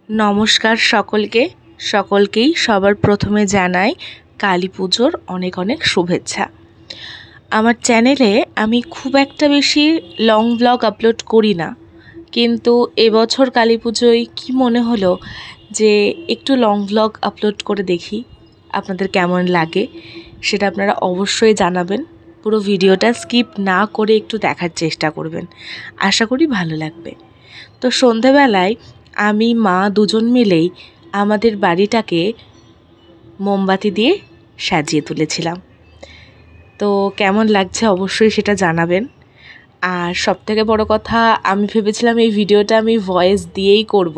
नमस्कार सकलकेई सबार प्रथमे जानाई काली पुजोर अनेक अनेक शुभेच्छा। आमार चैनेले आमी खूब एकटा बेशी लंग ब्लग आपलोड करी ना, किन्तु এবছর काली पुजोय कि मने हलो जे एकटू लंग ब्लग आपलोड करे देखी आपनादेर केमन लागे सेटा आपनारा अवश्यई जानाबेन। पुरो भिडियोटा स्किप ना करे एकटू देखार चेष्टा करबेन, आशा करी भालो लागबे। तो सन्ध्येबेलाय आमी मा दुजोन मिलेई आमादेर बाड़ीटाके मोमबाती दिए साजिए तुलेछिलाम। तो केमन लागছে अवश्यई सेटा जानाबेन। আর সবথেকে বড় কথা আমি ভেবেছিলাম এই ভিডিওটা আমি ভয়েস দিয়েই করব,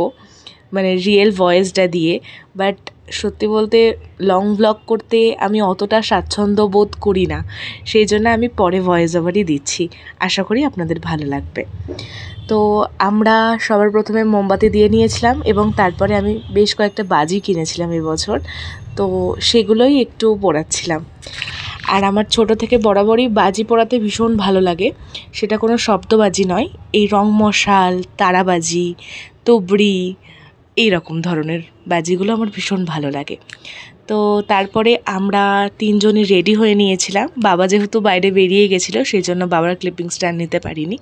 মানে রিয়েল ভয়েসটা দিয়ে, বাট সত্যি বলতে লং ব্লগ করতে আমি অতটা স্বাচ্ছন্দ্য বোধ করি না, সেই জন্য আমি পরে ভয়েস ওভারই দিচ্ছি। আশা করি আপনাদের ভালো লাগবে। তো আমরা সবার প্রথমে মোমবাতি দিয়ে নিয়েছিলাম এবং তারপরে আমি বেশ কয়েকটা বাজি কিনেছিলাম এবছর, তো সেগুলোই একটু পোড়াচ্ছিলাম। আর আমার ছোট থেকে বরাবরই বাজি পোড়াতে ভীষণ ভালো লাগে, সেটা কোনো শব্দবাজি নয়, এই রং মশাল, তারাবাজি, তুবড়ি, এই রকম ধরনের বাজিগুলো আমার ভীষণ ভালো লাগে। তো তারপরে আমরা তিনজনই রেডি হয়ে নিয়েছিলাম। বাবা যেহেতু বাইরে বেরিয়ে গেছিলো সেই জন্য বাবার ক্লিপিং স্ট্যান্ড নিতে পারিনি।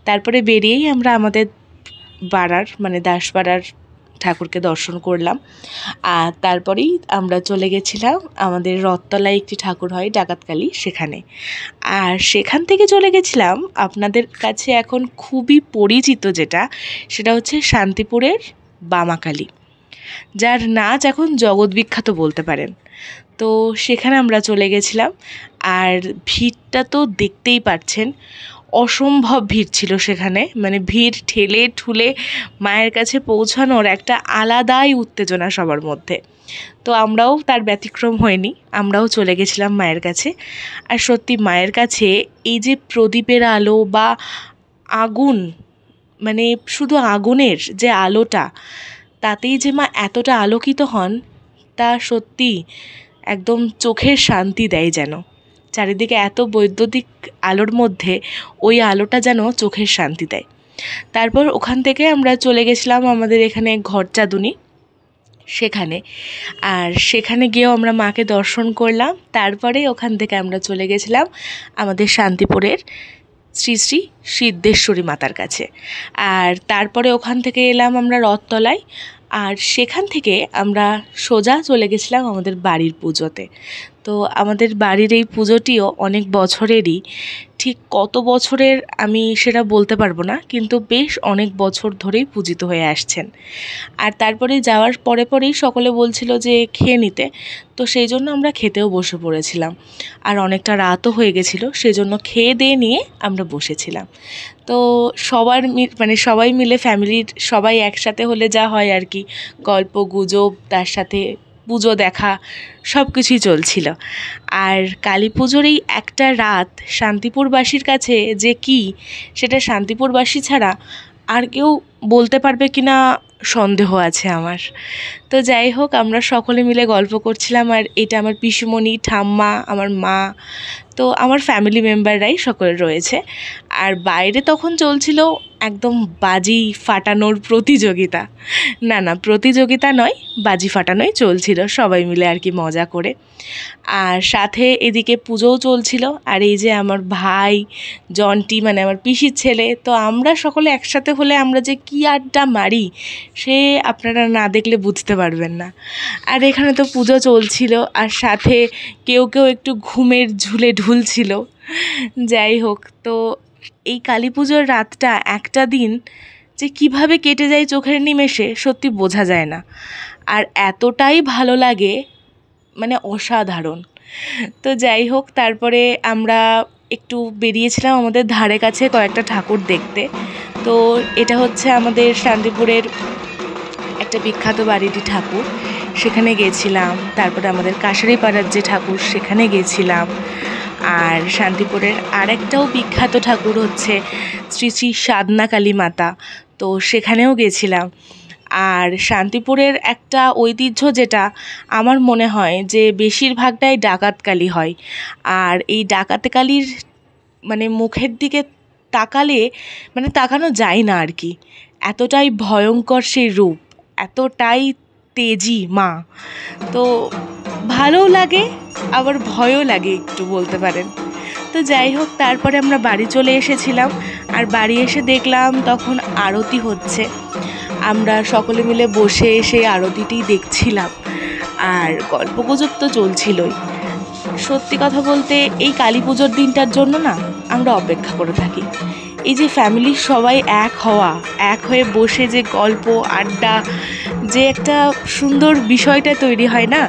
তারপরে বেরিয়েই আমরা আমাদের পাড়ার মানে দাসপাড়ার ঠাকুরকে দর্শন করলাম। আর তারপরেই আমরা চলে গেছিলাম আমাদের রথতলায় একটি ঠাকুর হয় ডাকাতকালী, সেখানে। আর সেখান থেকে চলে গেছিলাম আপনাদের কাছে এখন খুবই পরিচিত যেটা, সেটা হচ্ছে শান্তিপুরের বামাকালী, যার নাচ এখন জগৎ বিখ্যাত বলতে পারেন। তো সেখানে আমরা চলে গেছিলাম। আর ভিড়টা তো দেখতেই পাচ্ছেন, অসম্ভব ভিড় ছিল সেখানে, মানে ভিড় ঠেলে ঠুলে মায়ের কাছে পৌঁছানোর একটা আলাদাই উত্তেজনা সবার মধ্যে। তো আমরাও তার ব্যতিক্রম হয়নি, আমরাও চলে গেছিলাম মায়ের কাছে। আর সত্যি মায়ের কাছে এই যে প্রদীপের আলো বা আগুন, মানে শুধু আগুনের যে আলোটা, তাতেই যে মা এতটা আলোকিত হন তা সত্যি একদম চোখের শান্তি দেয় যেন। চারিদিকে এত বৈদ্যুতিক আলোর মধ্যে ওই আলোটা যেন চোখের শান্তি দেয়। তারপর ওখান থেকে আমরা চলে গেছিলাম আমাদের এখানে ঘরচাঁদুনি সেখানে। আর সেখানে গিয়েও আমরা মাকে দর্শন করলাম। তারপরে ওখান থেকে আমরা চলে গেছিলাম আমাদের শান্তিপুরের শ্রী শ্রী সিদ্ধেশ্বরী মাতার কাছে। আর তারপরে ওখান থেকে এলাম আমরা রথতলায়। আর সেখান থেকে আমরা সোজা চলে গেছিলাম আমাদের বাড়ির পুজোতে। তো আমাদের বাড়ির এই পুজোটিও অনেক বছরেরই, ঠিক কত বছরের আমি সেটা বলতে পারবো না, কিন্তু বেশ অনেক বছর ধরেই পূজিত হয়ে আসছেন। আর তারপরে যাওয়ার পরেই সকলে বলছিল যে খেয়ে নিতে, তো সেই জন্য আমরা খেতেও বসে পড়েছিলাম। আর অনেকটা রাতও হয়ে গেছিলো, সেই জন্য খেয়ে দিয়ে নিয়ে আমরা বসেছিলাম। তো সবাই মিলে ফ্যামিলির সবাই একসাথে হলে যা হয় আর কি, গল্প গুজব, তার সাথে পুজো দেখা, সব কিছুই চলছিল। আর কালী পুজোর এই একটা রাত শান্তিপুরবাসীর কাছে যে কি, সেটা শান্তিপুরবাসী ছাড়া আর কেউ বলতে পারবে কি না সন্দেহ আছে আমার। তো যাই হোক, আমরা সকলে মিলে গল্প করছিলাম। আর এটা আমার পিসিমণি, ঠাম্মা, আমার মা, তো আমার ফ্যামিলি মেম্বাররাই সকলে রয়েছে। আর বাইরে তখন চলছিল একদম বাজি ফাটানোর প্রতিযোগিতা, না প্রতিযোগিতা নয়, বাজি ফাটানোই চলছিল সবাই মিলে আর কি মজা করে। আর সাথে এদিকে পুজোও চলছিল। আর এই যে আমার ভাই জন্টি, মানে আমার পিসির ছেলে, তো আমরা সকলে একসাথে হলে আমরা যে কী আড্ডা মারি সে আপনারা না দেখলে বুঝতে পারবেন না। আর এখানে তো পুজো চলছিল, আর সাথে কেউ একটু ঘুমের ঝুলে ঢুলছিল। যাই হোক, তো এই কালী পুজোর রাতটা, একটা দিন যে কিভাবে কেটে যায় চোখের নিমেষে সত্যি বোঝা যায় না। আর এতটাই ভালো লাগে, মানে অসাধারণ। তো যাই হোক, তারপরে আমরা একটু বেরিয়েছিলাম আমাদের ধারে কাছে কয়েকটা ঠাকুর দেখতে। তো এটা হচ্ছে আমাদের শান্তিপুরের একটা বিখ্যাত বাড়িটি ঠাকুর, সেখানে গেছিলাম। তারপরে আমাদের কাশারিপাড়ার যে ঠাকুর, সেখানে গেছিলাম। আর শান্তিপুরের আরেকটাও বিখ্যাত ঠাকুর হচ্ছে শ্রী শ্রী সাধনা কালী মাতা, তো সেখানেও গেছিলাম। আর শান্তিপুরের একটা ঐতিহ্য যেটা আমার মনে হয় যে বেশিরভাগটাই ডাকাতকালী হয়। আর এই ডাকাতকালীর মানে মুখের দিকে তাকালে মানে তাকানো যায় না আর কি, এতটাই ভয়ঙ্কর সেই রূপ। এতটাই তেজি মা। তো ভালোও লাগে আবার ভয়ও লাগে একটু বলতে পারেন। তো যাই হোক, তারপরে আমরা বাড়ি চলে এসেছিলাম, আর বাড়ি এসে দেখলাম তখন আরতি হচ্ছে। আমরা সকলে মিলে বসে সেই আরতিটি দেখছিলাম, আর গল্পগুজব তো চলছিলই। সত্যি কথা বলতে এই কালী পুজোর দিনটার জন্য না আমরা অপেক্ষা করে থাকি। এই যে ফ্যামিলির সবাই এক হওয়া, এক হয়ে বসে যে গল্প আড্ডা, যে একটা সুন্দর বিষয়টা তৈরি হয় না,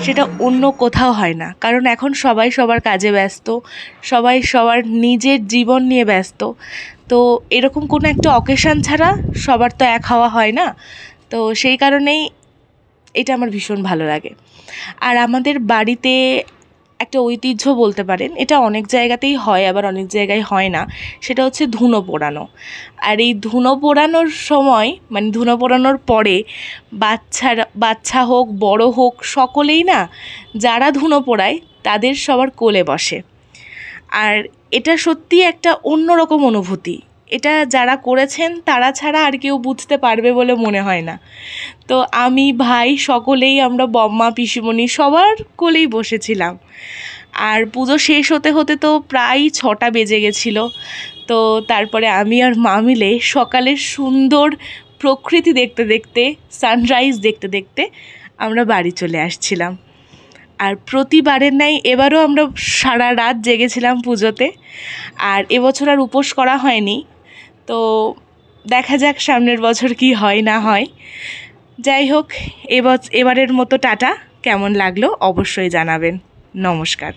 সেটা অন্য কোথাও হয় না। কারণ এখন সবাই সবার কাজে ব্যস্ত, সবাই সবার নিজের জীবন নিয়ে ব্যস্ত। তো এরকম কোনো একটা অকেশান ছাড়া সবার তো এক হওয়া হয় না। তো সেই কারণেই এটা আমার ভীষণ ভালো লাগে। আর আমাদের বাড়িতে একটা ঐতিহ্য বলতে পারেন, এটা অনেক জায়গাতেই হয় আবার অনেক জায়গায় হয় না, সেটা হচ্ছে ধুনো পোড়ানো। আর এই ধুনো পোড়ানোর সময়, মানে ধুনো পোড়ানোর পরে বাচ্চা হোক বড় হোক সকলেই না, যারা ধুনো পোড়ায় তাদের সবার কোলে বসে। আর এটা সত্যি একটা অন্যরকম অনুভূতি। এটা যারা করেছেন তারা ছাড়া আর কেউ বুঝতে পারবে বলে মনে হয় না। তো আমি, ভাই সকলেই আমরা বম্মা পিসিমণি সবার কোলেই বসেছিলাম। আর পুজো শেষ হতে হতে তো প্রায় 6টা বেজে গেছিলো। তো তারপরে আমি আর মা মিলে সকালের সুন্দর প্রকৃতি দেখতে দেখতে, সানরাইজ দেখতে দেখতে আমরা বাড়ি চলে আসছিলাম। আর প্রতিবারের ন্যায় এবারও আমরা সারা রাত জেগেছিলাম পুজোতে। আর এবছর আর উপোস করা হয়নি, তো দেখা যাক সামনের বছর কি হয় না হয়। যাই হোক, এবারের মতো টাটা। কেমন লাগলো অবশ্যই জানাবেন। নমস্কার।